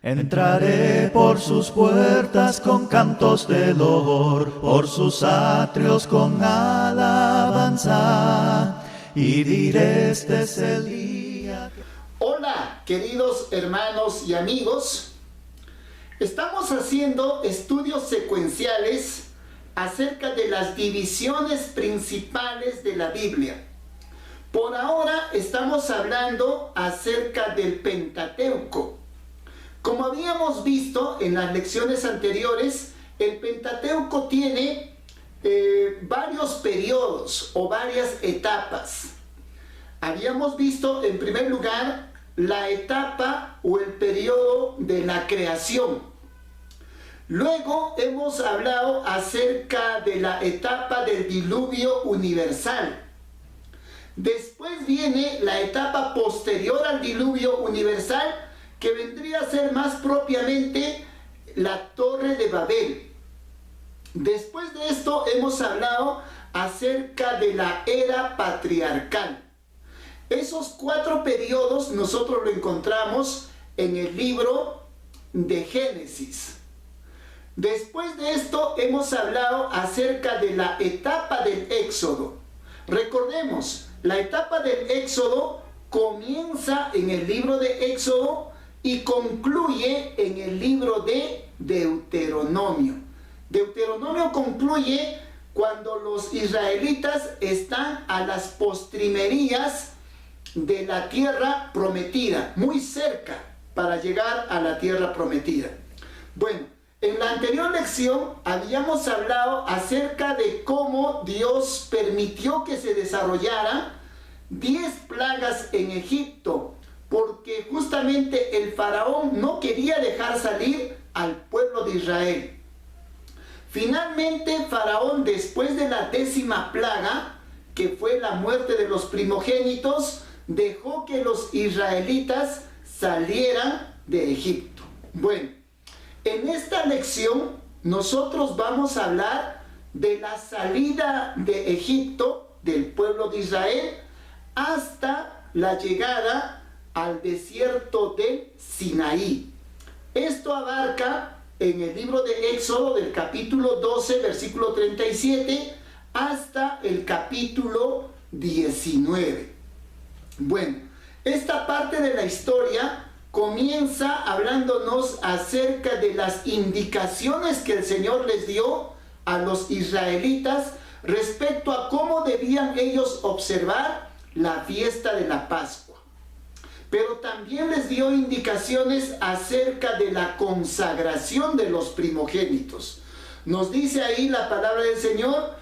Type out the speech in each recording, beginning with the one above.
Entraré por sus puertas con cantos de loor, por sus atrios con alabanza, y diré: este es el día. Hola, queridos hermanos y amigos. Estamos haciendo estudios secuenciales acerca de las divisiones principales de la Biblia. Por ahora estamos hablando acerca del Pentateuco. Como habíamos visto en las lecciones anteriores, el Pentateuco tiene varios periodos o varias etapas. Habíamos visto en primer lugar la etapa o el periodo de la creación. Luego hemos hablado acerca de la etapa del diluvio universal. Después viene la etapa posterior al diluvio universal, que vendría a ser más propiamente la Torre de Babel. Después de esto hemos hablado acerca de la era patriarcal. Esos 4 periodos nosotros lo encontramos en el libro de Génesis. Después de esto hemos hablado acerca de la etapa del Éxodo. Recordemos, la etapa del Éxodo comienza en el libro de Éxodo y concluye en el libro de Deuteronomio. Deuteronomio concluye cuando los israelitas están a las postrimerías de la tierra prometida, muy cerca para llegar a la tierra prometida. Bueno, en la anterior lección habíamos hablado acerca de cómo Dios permitió que se desarrollaran 10 plagas en Egipto, porque justamente el faraón no quería dejar salir al pueblo de Israel. Finalmente, faraón, después de la 10ª plaga, que fue la muerte de los primogénitos, dejó que los israelitas salieran de Egipto. Bueno, en esta lección nosotros vamos a hablar de la salida de Egipto, del pueblo de Israel, hasta la llegada al desierto de Sinaí. Esto abarca en el libro de Éxodo del capítulo 12, versículo 37, hasta el capítulo 19. Bueno, esta parte de la historia comienza hablándonos acerca de las indicaciones que el Señor les dio a los israelitas respecto a cómo debían ellos observar la fiesta de la Pascua. Pero también les dio indicaciones acerca de la consagración de los primogénitos. Nos dice ahí la palabra del Señor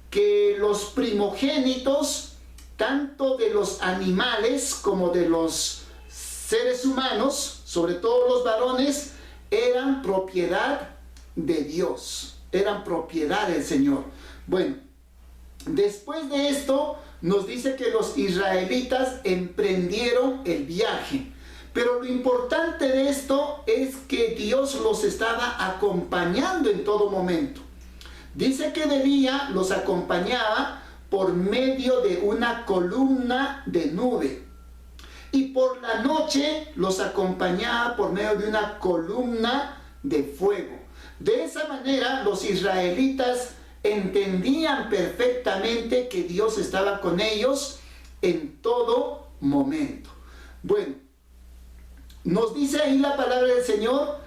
que los primogénitos, tanto de los animales como de los seres humanos, sobre todo los varones, eran propiedad de Dios, eran propiedad del Señor. Bueno, después de esto nos dice que los israelitas emprendieron el viaje. Pero lo importante de esto es que Dios los estaba acompañando en todo momento. Dice que de día los acompañaba por medio de una columna de nube, y por la noche los acompañaba por medio de una columna de fuego. De esa manera los israelitas entendían perfectamente que Dios estaba con ellos en todo momento. Bueno, nos dice ahí la palabra del Señor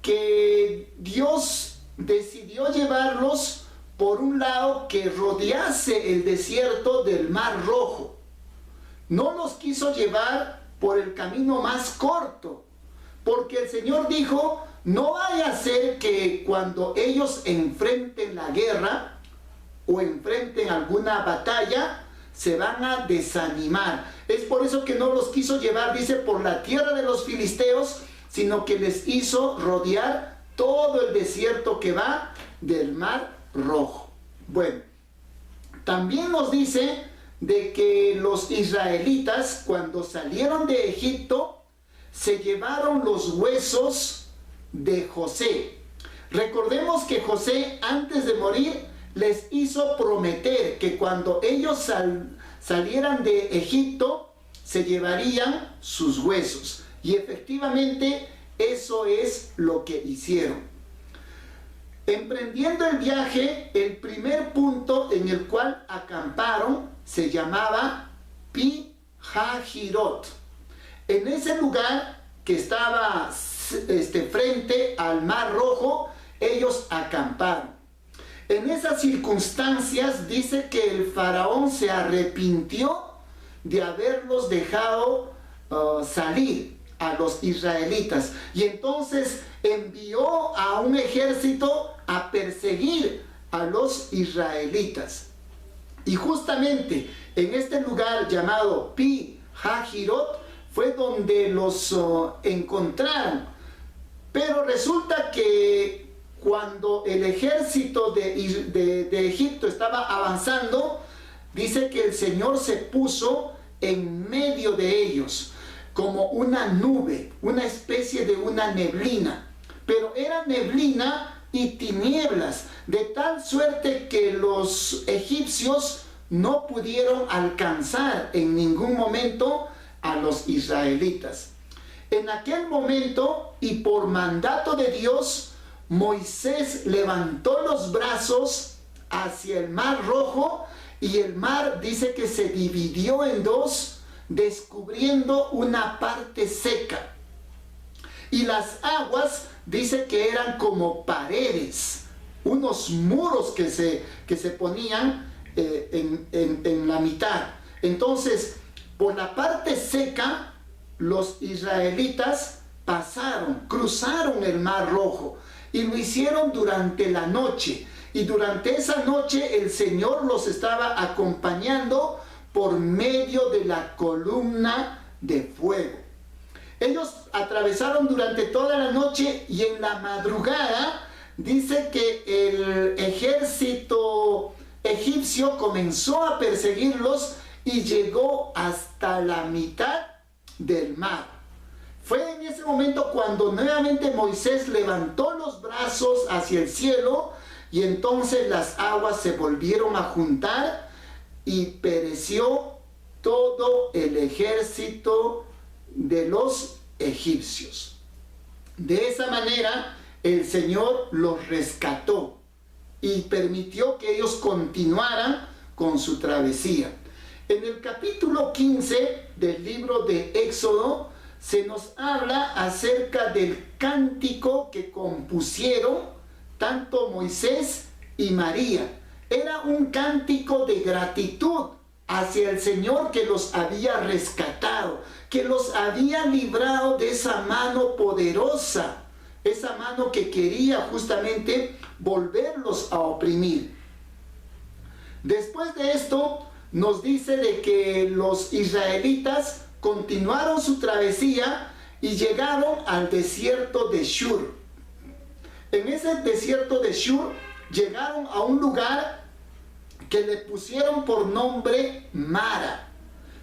que Dios decidió llevarlos por un lado que rodease el desierto del Mar Rojo. No los quiso llevar por el camino más corto, porque el Señor dijo: no vaya a ser que cuando ellos enfrenten la guerra o enfrenten alguna batalla, se van a desanimar. Es por eso que no los quiso llevar, dice, por la tierra de los filisteos, sino que les hizo rodear todo el desierto que va del Mar Rojo. Bueno, también nos dice de que los israelitas, cuando salieron de Egipto, se llevaron los huesos de José. Recordemos que José, antes de morir, les hizo prometer que cuando ellos salieran de Egipto, se llevarían sus huesos. Y efectivamente, Eso es lo que hicieron. Emprendiendo el viaje, el primer punto en el cual acamparon se llamaba Pi Hahirot. En ese lugar que estaba frente al Mar Rojo, ellos acamparon. En esas circunstancias dice que el faraón se arrepintió de haberlos dejado salir a los israelitas, y entonces envió a un ejército a perseguir a los israelitas. Y justamente en este lugar llamado Pi Hahirot fue donde los encontraron. Pero resulta que cuando el ejército de Egipto estaba avanzando, dice que el Señor se puso en medio de ellos como una nube, una especie de una neblina. Pero era neblina y tinieblas, de tal suerte que los egipcios no pudieron alcanzar en ningún momento a los israelitas. En aquel momento, y por mandato de Dios, Moisés levantó los brazos hacia el Mar Rojo, y el mar dice que se dividió en dos, descubriendo una parte seca. Y las aguas dice que eran como paredes, unos muros que se ponían en la mitad. Entonces, por la parte seca, los israelitas cruzaron el Mar Rojo, y lo hicieron durante la noche. Y durante esa noche el Señor los estaba acompañando por medio de la columna de fuego. Ellos atravesaron durante toda la noche, y en la madrugada dice que el ejército egipcio comenzó a perseguirlos y llegó hasta la mitad del mar. Fue en ese momento cuando nuevamente Moisés levantó los brazos hacia el cielo, y entonces las aguas se volvieron a juntar y pereció todo el ejército de los egipcios. De esa manera el Señor los rescató y permitió que ellos continuaran con su travesía. En el capítulo 15 del libro de Éxodo se nos habla acerca del cántico que compusieron tanto Moisés y María. Era un cántico de gratitud hacia el Señor que los había rescatado, que los había librado de esa mano poderosa, esa mano que quería justamente volverlos a oprimir. Después de esto nos dice de que los israelitas continuaron su travesía y llegaron al desierto de Shur. En ese desierto de Shur llegaron a un lugar que le pusieron por nombre Mara.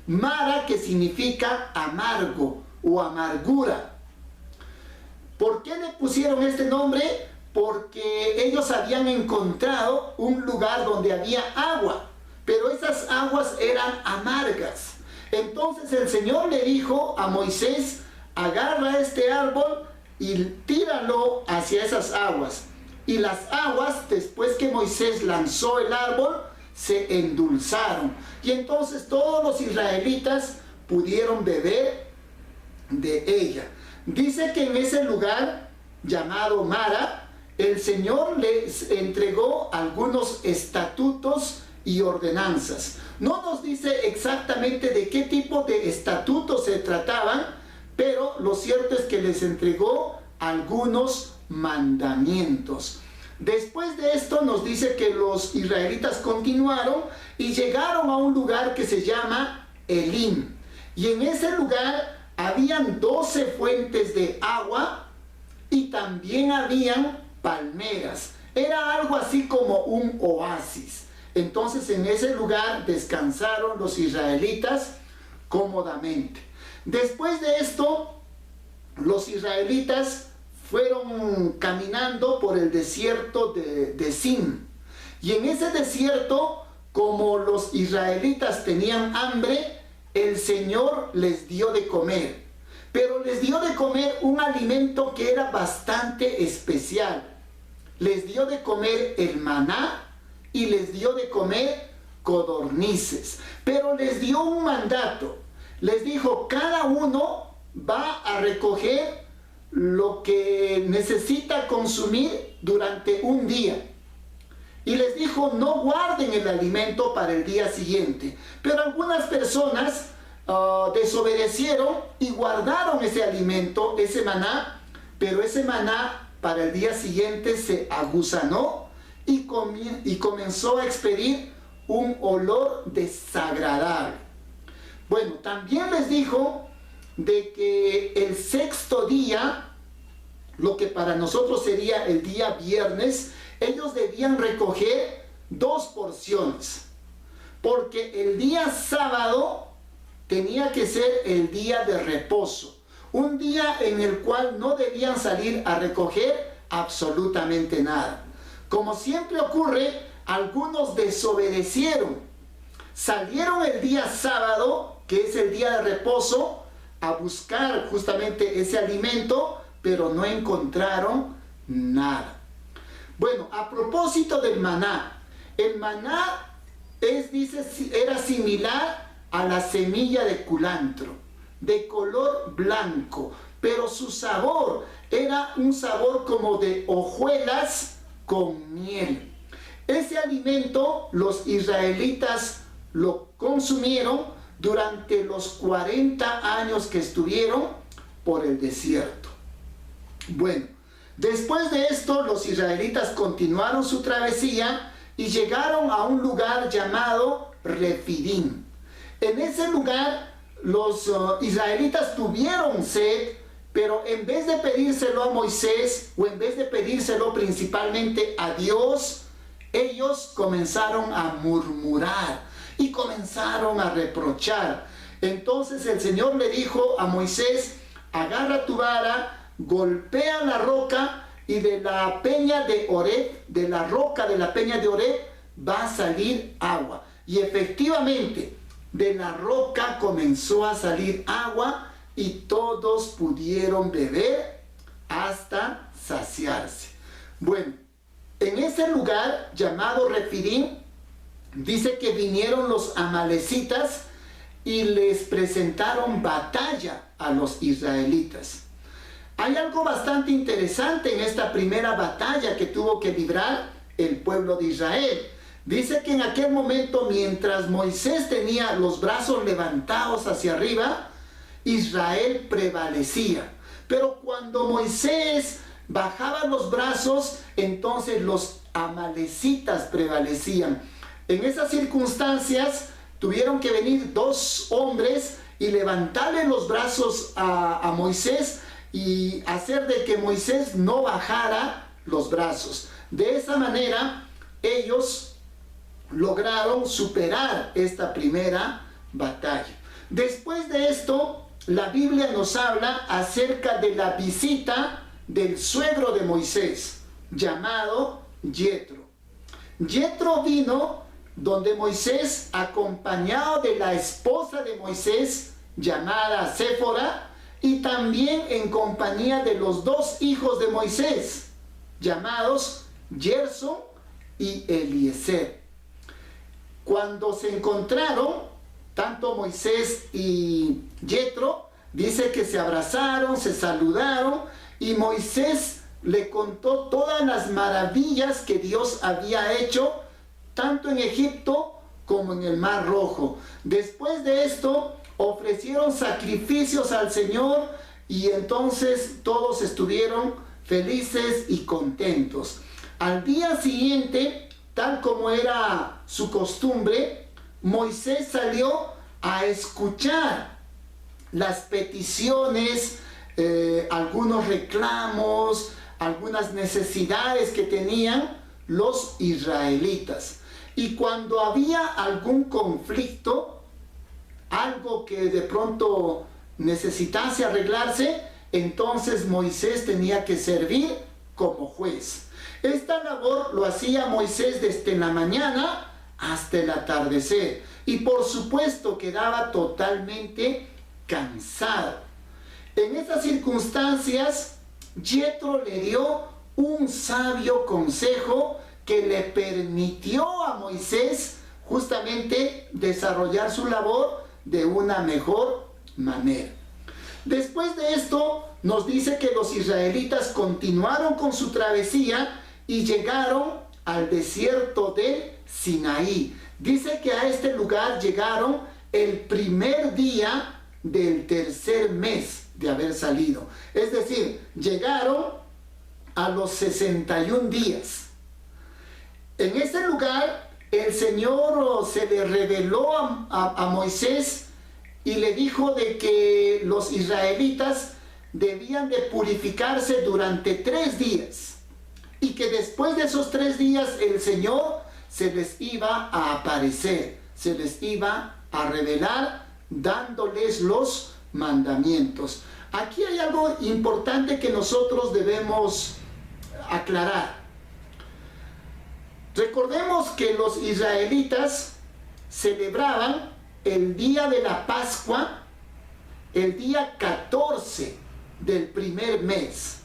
Mara, que significa amargo o amargura. ¿Por qué le pusieron este nombre? Porque ellos habían encontrado un lugar donde había agua, pero esas aguas eran amargas. Entonces el Señor le dijo a Moisés: agarra este árbol y tíralo hacia esas aguas. Y las aguas, después que Moisés lanzó el árbol, se endulzaron. Y entonces todos los israelitas pudieron beber de ella. Dice que en ese lugar llamado Mara, el Señor les entregó algunos estatutos y ordenanzas. No nos dice exactamente de qué tipo de estatutos se trataban, pero lo cierto es que les entregó algunos mandamientos. Después de esto nos dice que los israelitas continuaron y llegaron a un lugar que se llama Elim. Y en ese lugar habían 12 fuentes de agua y también habían palmeras. Era algo así como un oasis. Entonces en ese lugar descansaron los israelitas cómodamente. Después de esto, los israelitas fueron caminando por el desierto de Sin. Y en ese desierto, como los israelitas tenían hambre, el Señor les dio de comer. pero les dio de comer un alimento que era bastante especial. Les dio de comer el maná y les dio de comer codornices, pero les dio un mandato. Les dijo, cada uno va a recoger lo que necesita consumir durante un día. Y les dijo, no guarden el alimento para el día siguiente. Pero algunas personas desobedecieron y guardaron ese alimento, ese maná, pero ese maná para el día siguiente se aguzanó y comenzó a expedir un olor desagradable. Bueno, también les dijo de que el sexto día, lo que para nosotros sería el día viernes, ellos debían recoger 2 porciones, porque el día sábado tenía que ser el día de reposo, un día en el cual no debían salir a recoger absolutamente nada. Como siempre ocurre, algunos desobedecieron, salieron el día sábado, que es el día de reposo, a buscar justamente ese alimento, pero no encontraron nada. Bueno, a propósito del maná, el maná era similar a la semilla de culantro, de color blanco, pero su sabor era un sabor como de hojuelas con miel. Ese alimento los israelitas lo consumieron durante los 40 años que estuvieron por el desierto. Bueno, después de esto los israelitas continuaron su travesía y llegaron a un lugar llamado Refidim. En ese lugar los israelitas tuvieron sed, pero en vez de pedírselo a Moisés o en vez de pedírselo principalmente a Dios, ellos comenzaron a murmurar y comenzaron a reprochar. Entonces el Señor le dijo a Moisés, agarra tu vara, golpea la roca y de la peña de Oreb, de la roca de la peña de Oreb, va a salir agua. Y efectivamente, de la roca comenzó a salir agua y todos pudieron beber hasta saciarse. Bueno, en ese lugar llamado Refidim, dice que vinieron los amalecitas y les presentaron batalla a los israelitas. Hay algo bastante interesante en esta primera batalla que tuvo que librar el pueblo de Israel. Dice que en aquel momento, mientras Moisés tenía los brazos levantados hacia arriba, Israel prevalecía. Pero cuando Moisés bajaba los brazos, entonces los amalecitas prevalecían. En esas circunstancias tuvieron que venir 2 hombres y levantarle los brazos a Moisés y hacer de que Moisés no bajara los brazos. De esa manera ellos lograron superar esta primera batalla. Después de esto, la Biblia nos habla acerca de la visita del suegro de Moisés, llamado Yetro. Yetro vino donde Moisés, acompañado de la esposa de Moisés, llamada Séfora, y también en compañía de los 2 hijos de Moisés, llamados Gerson y Eliezer. Cuando se encontraron, tanto Moisés y Yetro, dice que se abrazaron, se saludaron, y Moisés le contó todas las maravillas que Dios había hecho, tanto en Egipto como en el Mar Rojo. Después de esto, ofrecieron sacrificios al Señor y entonces todos estuvieron felices y contentos. Al día siguiente, tal como era su costumbre, Moisés salió a escuchar las peticiones, algunos reclamos, algunas necesidades que tenían los israelitas. Y cuando había algún conflicto, algo que de pronto necesitase arreglarse, entonces Moisés tenía que servir como juez. Esta labor lo hacía Moisés desde la mañana hasta el atardecer, y por supuesto quedaba totalmente cansado. En esas circunstancias, Yetro le dio un sabio consejo que le permitió a Moisés justamente desarrollar su labor de una mejor manera. Después de esto, nos dice que los israelitas continuaron con su travesía y llegaron al desierto de Sinaí. Dice que a este lugar llegaron el primer día del tercer mes de haber salido. Es decir, llegaron a los 61 días. En este lugar, el Señor se le reveló a Moisés y le dijo de que los israelitas debían de purificarse durante 3 días y que después de esos 3 días el Señor se les iba a aparecer, se les iba a revelar dándoles los mandamientos. Aquí hay algo importante que nosotros debemos aclarar. Recordemos que los israelitas celebraban el día de la Pascua, el día 14 del primer mes.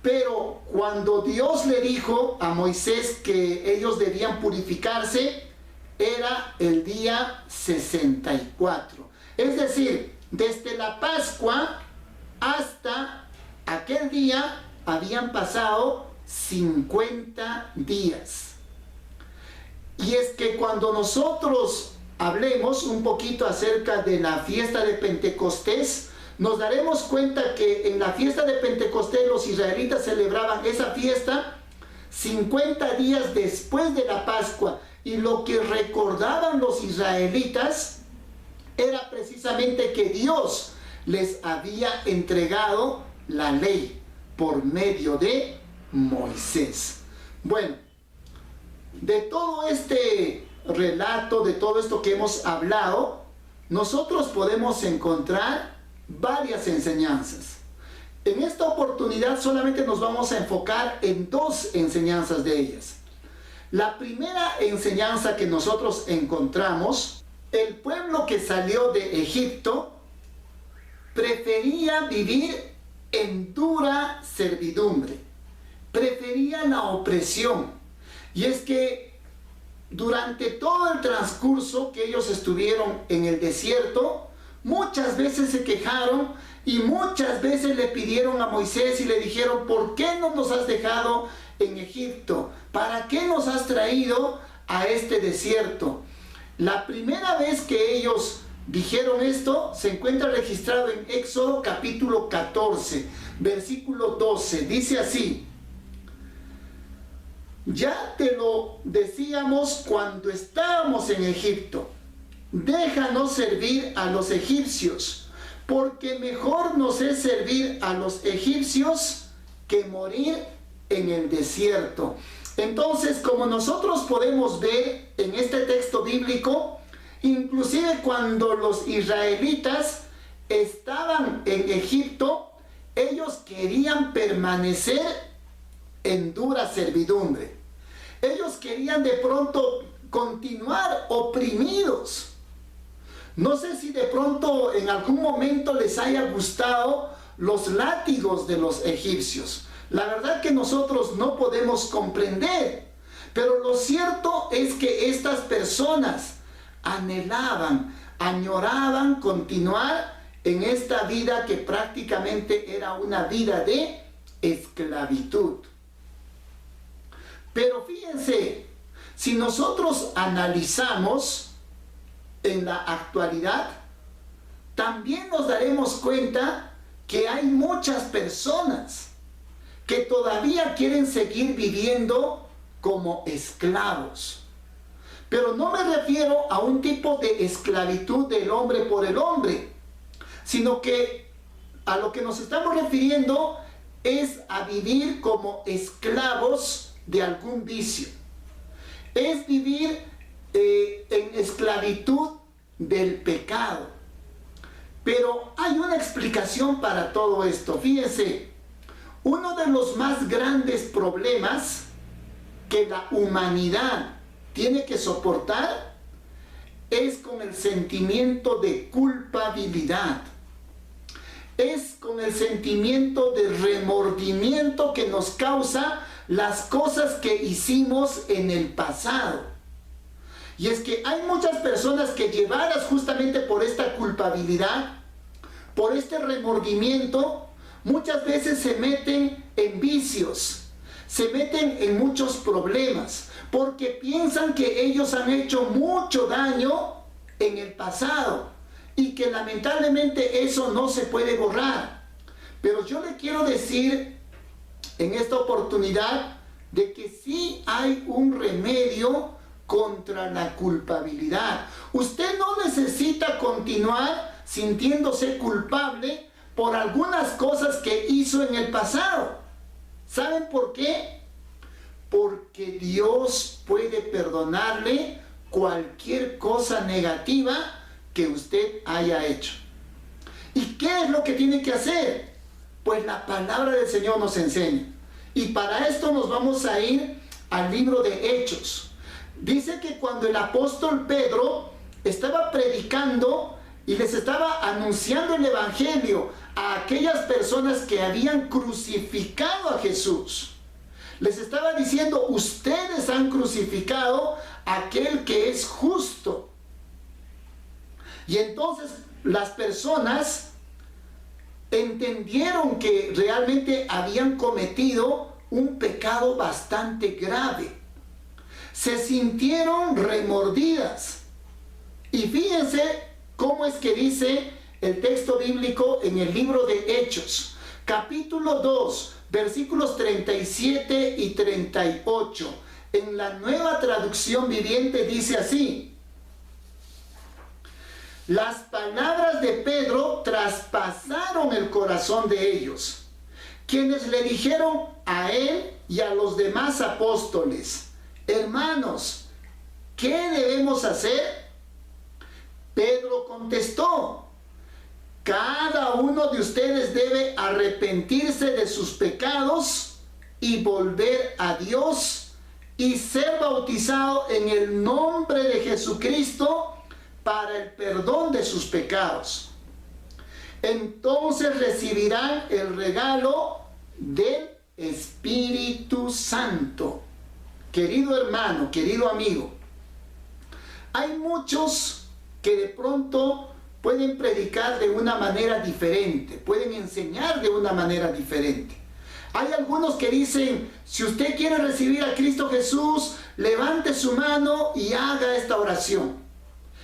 Pero cuando Dios le dijo a Moisés que ellos debían purificarse, era el día 64. Es decir, desde la Pascua hasta aquel día habían pasado 50 días. Y es que cuando nosotros hablemos un poquito acerca de la fiesta de Pentecostés, nos daremos cuenta que en la fiesta de Pentecostés los israelitas celebraban esa fiesta 50 días después de la Pascua. Y lo que recordaban los israelitas era precisamente que Dios les había entregado la ley por medio de Moisés. Bueno, de todo este relato, de todo esto que hemos hablado, nosotros podemos encontrar varias enseñanzas. En esta oportunidad solamente nos vamos a enfocar en 2 enseñanzas de ellas. La primera enseñanza que nosotros encontramos, el pueblo que salió de Egipto prefería vivir en dura servidumbre, prefería la opresión. Y es que durante todo el transcurso que ellos estuvieron en el desierto, muchas veces se quejaron y muchas veces le pidieron a Moisés y le dijeron: ¿por qué no nos has dejado en Egipto? ¿Para qué nos has traído a este desierto? La primera vez que ellos dijeron esto se encuentra registrado en Éxodo capítulo 14, versículo 12. Dice así: ya te lo decíamos cuando estábamos en Egipto, déjanos servir a los egipcios, porque mejor nos es servir a los egipcios que morir en el desierto. Entonces, como nosotros podemos ver en este texto bíblico, inclusive cuando los israelitas estaban en Egipto, ellos querían permanecer en dura servidumbre. Ellos querían de pronto continuar oprimidos. No sé si de pronto en algún momento les haya gustado los látigos de los egipcios. La verdad que nosotros no podemos comprender, pero lo cierto es que estas personas anhelaban, añoraban continuar en esta vida que prácticamente era una vida de esclavitud. Pero fíjense, si nosotros analizamos en la actualidad, también nos daremos cuenta que hay muchas personas que todavía quieren seguir viviendo como esclavos. Pero no me refiero a un tipo de esclavitud del hombre por el hombre, sino que a lo que nos estamos refiriendo es a vivir como esclavos de algún vicio. Es vivir en esclavitud del pecado. Pero hay una explicación para todo esto. Fíjense, uno de los más grandes problemas que la humanidad tiene que soportar es con el sentimiento de culpabilidad. es con el sentimiento de remordimiento que nos causa las cosas que hicimos en el pasado. Y es que hay muchas personas que, llevadas justamente por esta culpabilidad, por este remordimiento, muchas veces se meten en vicios, se meten en muchos problemas, porque piensan que ellos han hecho mucho daño en el pasado y que lamentablemente eso no se puede borrar. Pero yo le quiero decir en esta oportunidad de que sí hay un remedio contra la culpabilidad. Usted no necesita continuar sintiéndose culpable por algunas cosas que hizo en el pasado. ¿Saben por qué? Porque Dios puede perdonarle cualquier cosa negativa que usted haya hecho. ¿Y qué es lo que tiene que hacer? Pues la palabra del Señor nos enseña. Y para esto nos vamos a ir al libro de Hechos. Dice que cuando el apóstol Pedro estaba predicando y les estaba anunciando el evangelio a aquellas personas que habían crucificado a Jesús, les estaba diciendo: ustedes han crucificado a aquel que es justo. Y entonces las personas entendieron que realmente habían cometido un pecado bastante grave. Se sintieron remordidas. Y fíjense cómo es que dice el texto bíblico en el libro de Hechos, capítulo 2, versículos 37 y 38. En la Nueva Traducción Viviente dice así: las palabras de Pedro traspasaron el corazón de ellos, quienes le dijeron a él y a los demás apóstoles: hermanos, ¿qué debemos hacer? Pedro contestó: cada uno de ustedes debe arrepentirse de sus pecados y volver a Dios y ser bautizado en el nombre de Jesucristo para el perdón de sus pecados. Entonces recibirán el regalo del Espíritu Santo. Querido hermano, querido amigo, hay muchos que de pronto pueden predicar de una manera diferente, pueden enseñar de una manera diferente. Hay algunos que dicen: si usted quiere recibir a Cristo Jesús, levante su mano y haga esta oración,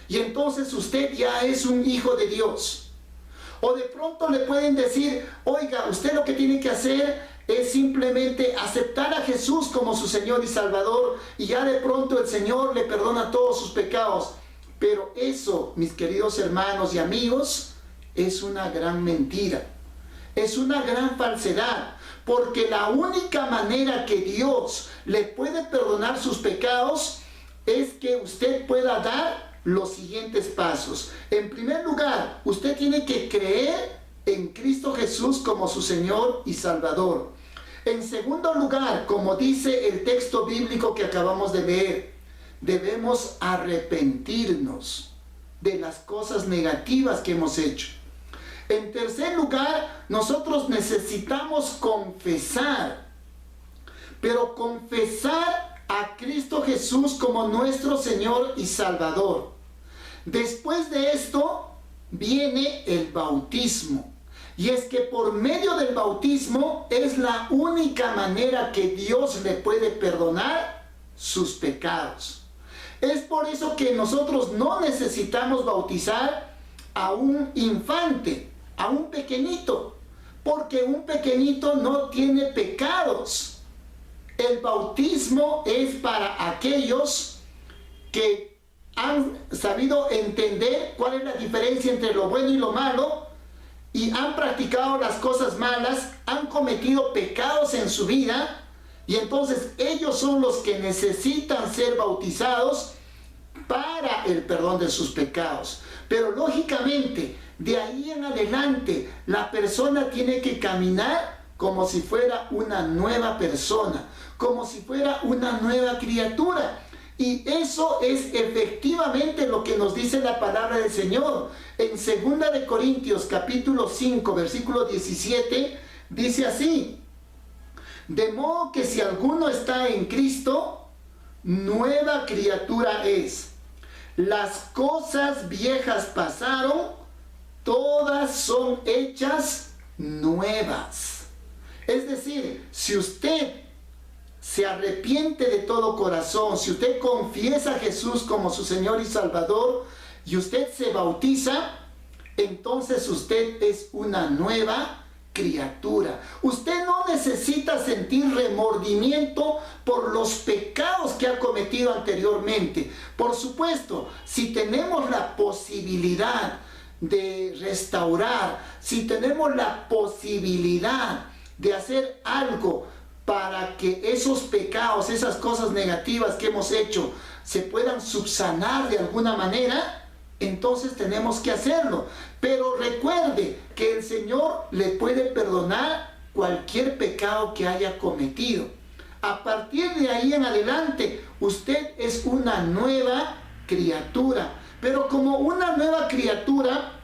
y entonces usted ya es un hijo de Dios. O de pronto le pueden decir: oiga, usted lo que tiene que hacer es simplemente aceptar a Jesús como su Señor y Salvador, y ya de pronto el Señor le perdona todos sus pecados. Pero eso, mis queridos hermanos y amigos, es una gran mentira. Es una gran falsedad. Porque la única manera que Dios le puede perdonar sus pecados es que usted pueda dar los siguientes pasos. En primer lugar, usted tiene que creer en Cristo Jesús como su Señor y Salvador. En segundo lugar, como dice el texto bíblico que acabamos de leer, debemos arrepentirnos de las cosas negativas que hemos hecho. En tercer lugar, nosotros necesitamos confesar, pero confesar a Cristo Jesús como nuestro Señor y Salvador. Después de esto viene el bautismo. Y es que por medio del bautismo es la única manera que Dios le puede perdonar sus pecados. Es por eso que nosotros no necesitamos bautizar a un infante, a un pequeñito, porque un pequeñito no tiene pecados. El bautismo es para aquellos que han sabido entender cuál es la diferencia entre lo bueno y lo malo, y han practicado las cosas malas, han cometido pecados en su vida, y entonces ellos son los que necesitan ser bautizados para el perdón de sus pecados. Pero lógicamente, de ahí en adelante, la persona tiene que caminar como si fuera una nueva persona, como si fuera una nueva criatura. Y eso es efectivamente lo que nos dice la palabra del Señor. En 2 de Corintios capítulo 5, versículo 17, dice así: de modo que si alguno está en Cristo, nueva criatura es. Las cosas viejas pasaron, todas son hechas nuevas. Es decir, si usted se arrepiente de todo corazón, si usted confiesa a Jesús como su Señor y Salvador, y usted se bautiza, entonces usted es una nueva criatura. Usted no necesita sentir remordimiento por los pecados que ha cometido anteriormente. Por supuesto, si tenemos la posibilidad de restaurar, si tenemos la posibilidad de hacer algo para que esos pecados, esas cosas negativas que hemos hecho, se puedan subsanar de alguna manera, entonces tenemos que hacerlo. Pero recuerde que el Señor le puede perdonar cualquier pecado que haya cometido. A partir de ahí en adelante, usted es una nueva criatura. Pero como una nueva criatura,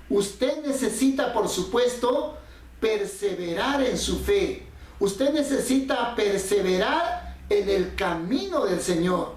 usted necesita, por supuesto, perseverar en su fe. Usted necesita perseverar en el camino del Señor.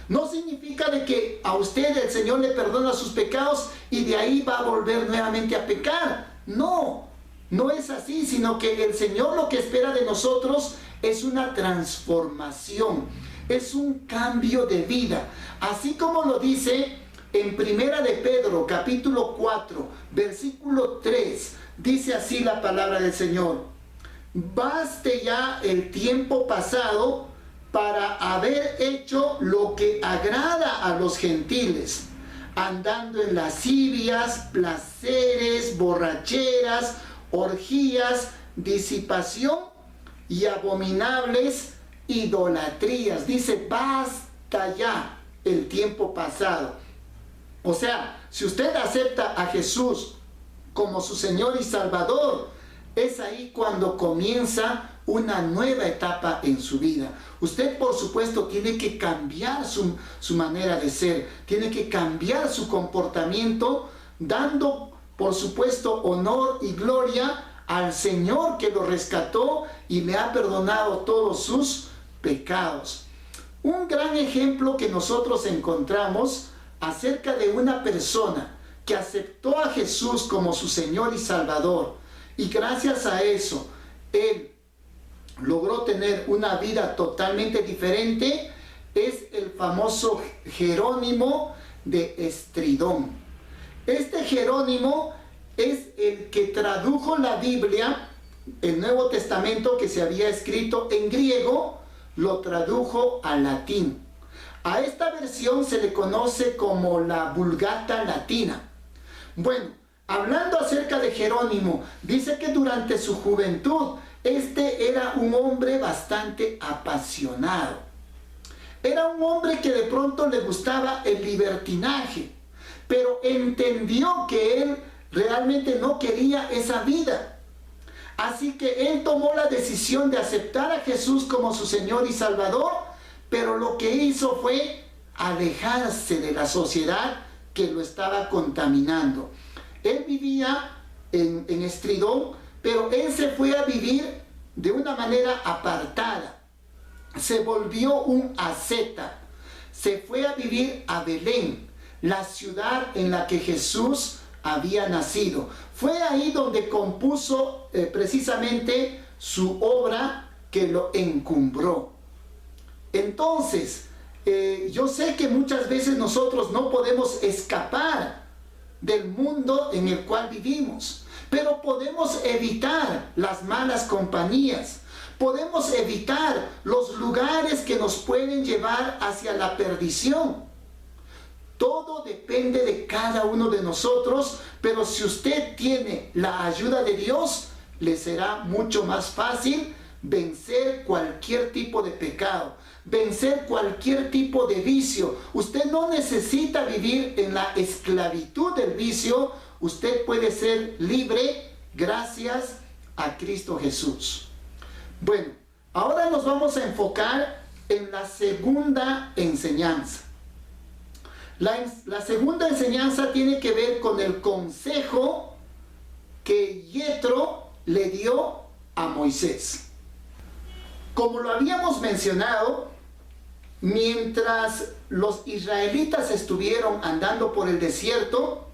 No significa de que a usted el Señor le perdona sus pecados y de ahí va a volver nuevamente a pecar. No, no es así, sino que el Señor lo que espera de nosotros es una transformación, es un cambio de vida. Así como lo dice en 1 de Pedro, capítulo 4, versículo 3, dice así la palabra del Señor: baste ya el tiempo pasado para haber hecho lo que agrada a los gentiles, andando en lascivias, placeres, borracheras, orgías, disipación y abominables idolatrías. Dice, basta ya el tiempo pasado. O sea, si usted acepta a Jesús como su Señor y Salvador, es ahí cuando comienza una nueva etapa en su vida. Usted, por supuesto, tiene que cambiar su manera de ser, tiene que cambiar su comportamiento, dando, por supuesto, honor y gloria al Señor que lo rescató y le ha perdonado todos sus pecados. Un gran ejemplo que nosotros encontramos acerca de una persona que aceptó a Jesús como su Señor y Salvador, y gracias a eso, él logró tener una vida totalmente diferente, es el famoso Jerónimo de Estridón. Este Jerónimo es el que tradujo la Biblia, el Nuevo Testamento que se había escrito en griego, lo tradujo al latín. A esta versión se le conoce como la Vulgata Latina. Bueno, hablando acerca de Jerónimo, dice que durante su juventud, este era un hombre bastante apasionado. Era un hombre que de pronto le gustaba el libertinaje, pero entendió que él realmente no quería esa vida. Así que él tomó la decisión de aceptar a Jesús como su Señor y Salvador, pero lo que hizo fue alejarse de la sociedad que lo estaba contaminando. Él vivía en Estridón, pero él se fue a vivir de una manera apartada. Se volvió un asceta. Se fue a vivir a Belén, la ciudad en la que Jesús había nacido. Fue ahí donde compuso precisamente su obra que lo encumbró. Entonces, yo sé que muchas veces nosotros no podemos escapar del mundo en el cual vivimos, pero podemos evitar las malas compañías, podemos evitar los lugares que nos pueden llevar hacia la perdición. Todo depende de cada uno de nosotros, pero si usted tiene la ayuda de Dios, le será mucho más fácil vencer cualquier tipo de pecado, vencer cualquier tipo de vicio. Usted no necesita vivir en la esclavitud del vicio, usted puede ser libre gracias a Cristo Jesús. Bueno, ahora nos vamos a enfocar en la segunda enseñanza. La segunda enseñanza tiene que ver con el consejo que Yetro le dio a Moisés. Como lo habíamos mencionado, mientras los israelitas estuvieron andando por el desierto,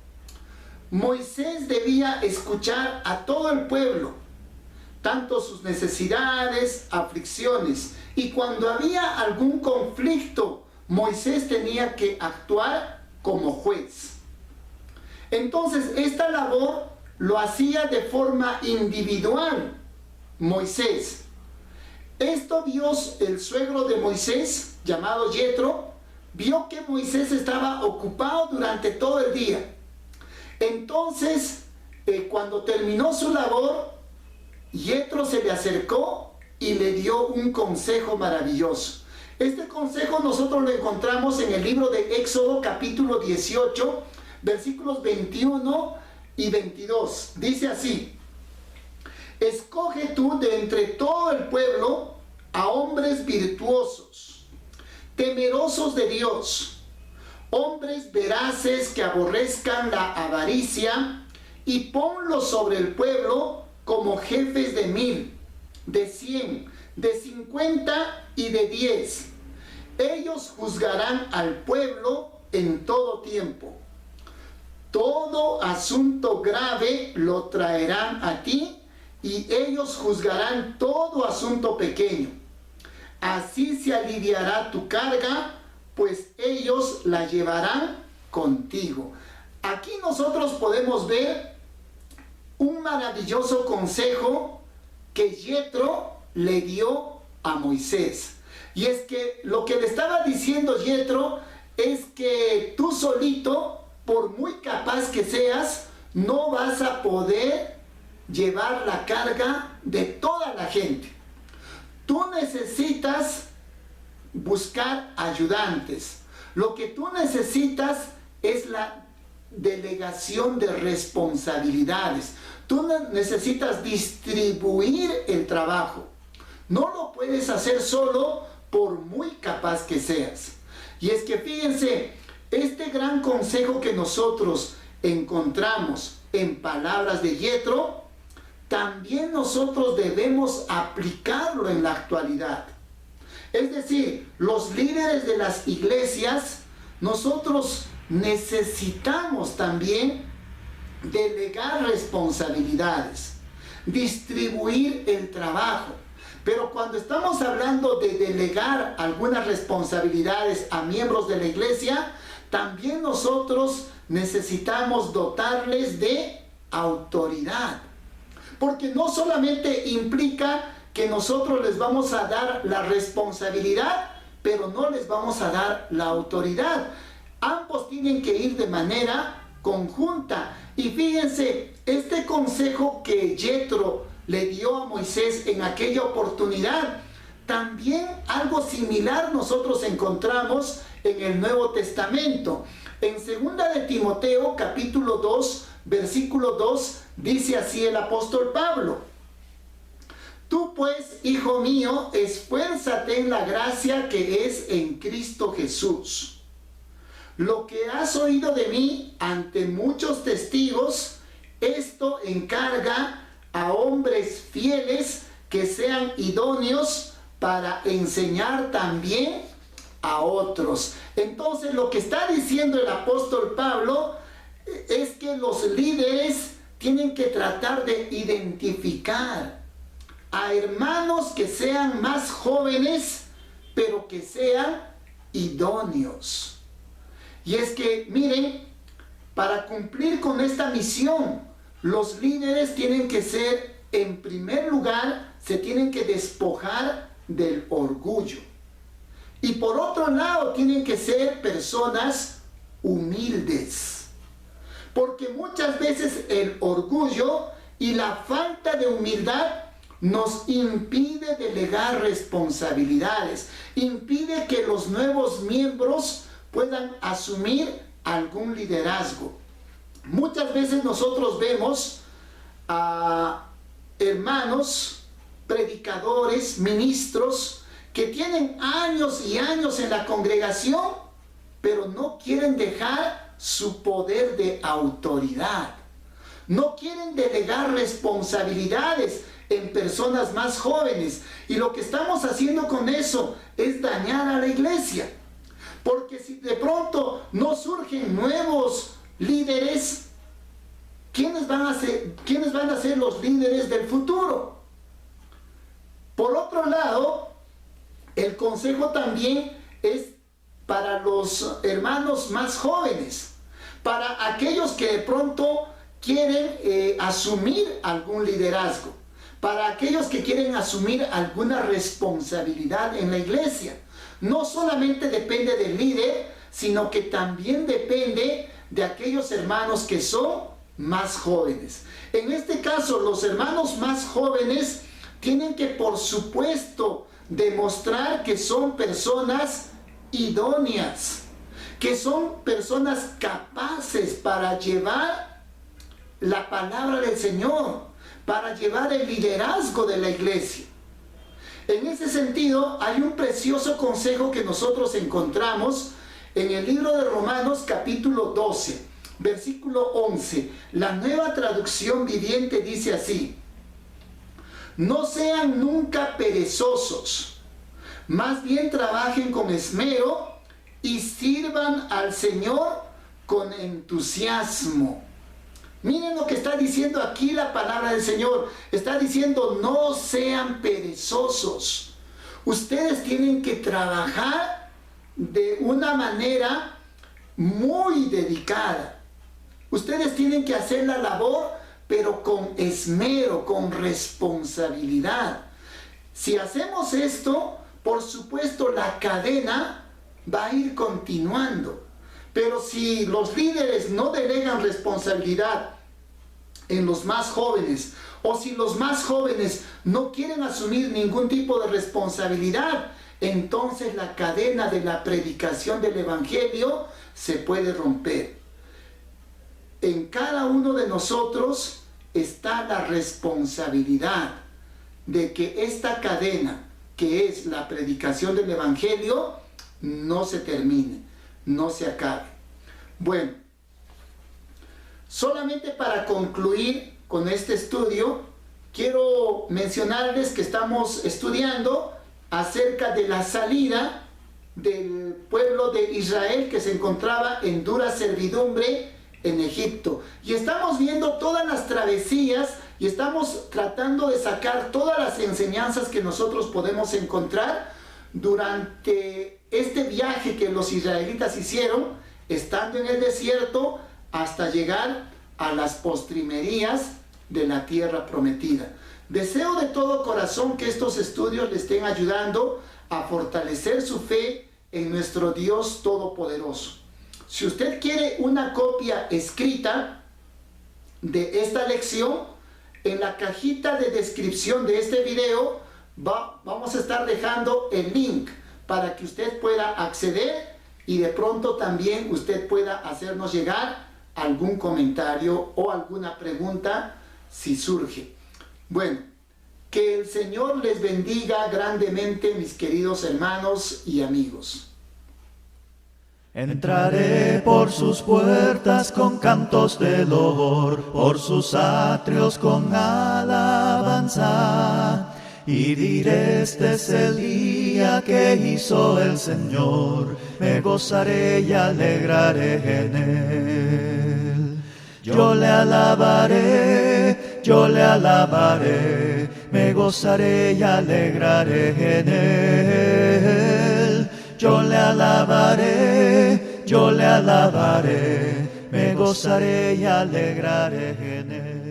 Moisés debía escuchar a todo el pueblo, tanto sus necesidades, aflicciones, y cuando había algún conflicto, Moisés tenía que actuar como juez. Entonces, esta labor lo hacía de forma individual Moisés. Esto Dios, el suegro de Moisés, llamado Yetro, vio que Moisés estaba ocupado durante todo el día. Entonces, cuando terminó su labor, Yetro se le acercó y le dio un consejo maravilloso. Este consejo nosotros lo encontramos en el libro de Éxodo capítulo 18, versículos 21 y 22. Dice así: escoge tú de entre todo el pueblo a hombres virtuosos, temerosos de Dios, hombres veraces que aborrezcan la avaricia, y ponlos sobre el pueblo como jefes de 1000, de 100, de 50 y de 10. Ellos juzgarán al pueblo en todo tiempo. Todo asunto grave lo traerán a ti, y ellos juzgarán todo asunto pequeño. Así se aliviará tu carga, pues ellos la llevarán contigo. Aquí nosotros podemos ver un maravilloso consejo que Yetro le dio a Moisés. Y es que lo que le estaba diciendo Yetro es que tú solito, por muy capaz que seas, no vas a poder llevar la carga de toda la gente. Tú necesitas buscar ayudantes. Lo que tú necesitas es la delegación de responsabilidades. Tú necesitas distribuir el trabajo. No lo puedes hacer solo, por muy capaz que seas. Y es que fíjense, este gran consejo que nosotros encontramos en palabras de Yetro, también nosotros debemos aplicarlo en la actualidad. Es decir, los líderes de las iglesias, nosotros necesitamos también delegar responsabilidades, distribuir el trabajo. Pero cuando estamos hablando de delegar algunas responsabilidades a miembros de la iglesia, también nosotros necesitamos dotarles de autoridad. Porque no solamente implica que nosotros les vamos a dar la responsabilidad, pero no les vamos a dar la autoridad. Ambos tienen que ir de manera conjunta. Y fíjense, este consejo que Yetro le dio a Moisés en aquella oportunidad, también algo similar nosotros encontramos en el Nuevo Testamento. En 2 de Timoteo capítulo 2, versículo 2, dice así el apóstol Pablo: tú pues, hijo mío, esfuérzate en la gracia que es en Cristo Jesús. Lo que has oído de mí ante muchos testigos, esto encarga a hombres fieles que sean idóneos para enseñar también a otros. Entonces, lo que está diciendo el apóstol Pablo es que los líderes tienen que tratar de identificar a hermanos que sean más jóvenes, pero que sean idóneos. Y es que, miren, para cumplir con esta misión, los líderes tienen que ser, en primer lugar, se tienen que despojar del orgullo. Y por otro lado, tienen que ser personas humildes. Porque muchas veces el orgullo y la falta de humildad nos impide delegar responsabilidades, impide que los nuevos miembros puedan asumir algún liderazgo. Muchas veces nosotros vemos a hermanos, predicadores, ministros, que tienen años y años en la congregación, pero no quieren dejar su poder de autoridad. No quieren delegar responsabilidades en personas más jóvenes. Y lo que estamos haciendo con eso es dañar a la iglesia. Porque si de pronto no surgen nuevos líderes, ¿quiénes van a ser los líderes del futuro? Por otro lado, el consejo también es para los hermanos más jóvenes, para aquellos que de pronto quieren asumir algún liderazgo, para aquellos que quieren asumir alguna responsabilidad en la iglesia. No solamente depende del líder, sino que también depende de aquellos hermanos que son más jóvenes. En este caso, los hermanos más jóvenes tienen que, por supuesto, demostrar que son personas idóneas, que son personas capaces para llevar la palabra del Señor, para llevar el liderazgo de la iglesia. En ese sentido, hay un precioso consejo que nosotros encontramos en el libro de Romanos capítulo 12, versículo 11. La Nueva Traducción Viviente dice así: no sean nunca perezosos, más bien trabajen con esmero y sirvan al Señor con entusiasmo. Miren lo que está diciendo aquí la palabra del Señor. Está diciendo: no sean perezosos. Ustedes tienen que trabajar de una manera muy dedicada. Ustedes tienen que hacer la labor, pero con esmero, con responsabilidad. Si hacemos esto, por supuesto la cadena va a ir continuando. Pero si los líderes no delegan responsabilidad en los más jóvenes, o si los más jóvenes no quieren asumir ningún tipo de responsabilidad, entonces la cadena de la predicación del Evangelio se puede romper. En cada uno de nosotros está la responsabilidad de que esta cadena, que es la predicación del Evangelio, no se termine, no se acabe. Bueno, solamente para concluir con este estudio, quiero mencionarles que estamos estudiando acerca de la salida del pueblo de Israel que se encontraba en dura servidumbre en Egipto. Y estamos viendo todas las travesías y estamos tratando de sacar todas las enseñanzas que nosotros podemos encontrar durante este viaje que los israelitas hicieron, estando en el desierto hasta llegar a las postrimerías de la tierra prometida. Deseo de todo corazón que estos estudios le estén ayudando a fortalecer su fe en nuestro Dios Todopoderoso. Si usted quiere una copia escrita de esta lección, en la cajita de descripción de este video vamos a estar dejando el link para que usted pueda acceder y de pronto también usted pueda hacernos llegar algún comentario o alguna pregunta si surge. Bueno, que el Señor les bendiga grandemente, mis queridos hermanos y amigos. Entraré por sus puertas con cantos de loor, por sus atrios con alabanza. Y diré: este es el día que hizo el Señor, me gozaré y alegraré en él. Yo le alabaré, me gozaré y alegraré en él. Yo le alabaré, me gozaré y alegraré en él.